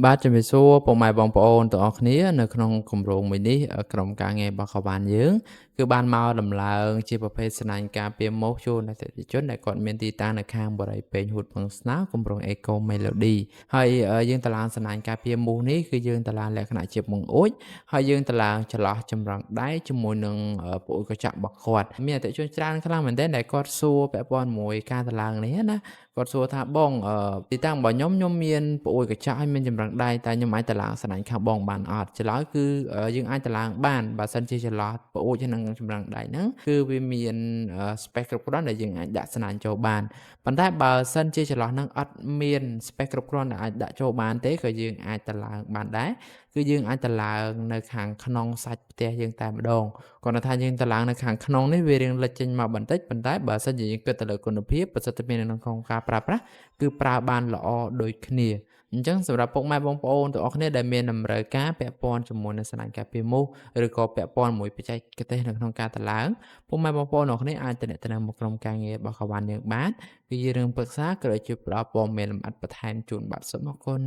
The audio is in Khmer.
បាទជំរាបសួរពុកម៉ែបងប្អូនទាំងអស់គ្នានៅក្នុងគម្រោងមួយនេះក្រុមការងាររបស់ខបានយើងគឺបានមកដំឡើងជាប្រភេទស្នាញ់ការពារមូសជូនអតិថិជនដែលគាត់មានទីតាំងនៅខាងបរិយាពេញហួតផឹងស្នោគម្រោង Eco Melody ហើយយើងតឡើងស្នាញ់ការពារមូសនេះគឺយើងតឡើងលក្ខណៈជាបង្អួចហើយយើងតឡើងចន្លោះចម្រងដៃជាមួយនឹងប្អូនកញ្ចក់របស់គាត់មានអតិថិជនច្រើនខ្លាំងមែនទែនដែលគាត់សួរពាក់ព័ន្ធមួយការតឡើងនេះណា គាត់សួរថាបងទីតាំងរបស់ខ្ញុំមានប្អូនកញ្ចក់ហើយមានចម្រឹងដៃតែខ្ញុំអាចតឡើងស្នាញ់ខាងបងបានអត់ចម្លើយគឺយើងអាចតឡើងបានបើសិនជាចន្លោះប្អូចហើយនិងចម្រឹងដៃហ្នឹងគឺវាមានspace គ្រប់គ្រាន់ដែលយើងអាចដាក់ស្នាញ់ចូលបានប៉ុន្តែបើសិនជាចន្លោះហ្នឹងអត់មាន space គ្រប់គ្រាន់ដែលអាចដាក់ចូលបានទេក៏យើងអាចតឡើងបានដែរគឺយើងអាចតឡើងនៅខាងក្នុងសាច់ផ្ទះយើងតែម្ដងគ្រាន់តែថាយើងតឡើងនៅខាងក្នុងនេះវារៀងលេចចេញមកបន្តិចប៉ុន្តែបើសិនជាយើងគិតទៅលើគុណភាពប្រសិទ្ធភាពនៅក្នុងការប្រើប្រាស់គឺប្រើបានល្អដូចគ្នាអញ្ចឹងសម្រាប់ពុកម៉ែបងប្អូនទាំងអស់គ្នាដែលមានតម្រូវការពាក់ព័ន្ធជាមួយនឹងស្នាដៃការពារមូសឬក៏ពាក់ព័ន្ធមួយបច្ចេកទេសនៅក្នុងការតឡើងពុកម៉ែបងប្អូនទាំងអស់គ្នាអាចទំនាក់ទំនងមកក្រុមការងាររបស់ខវ៉ាន់យើងបានគឺយើងនឹងប្រឹក្សាក៏ដូចជាផ្ដល់ព័ត៌មានលម្អិតបន្ថែមជូនបាទសូមអរគុណ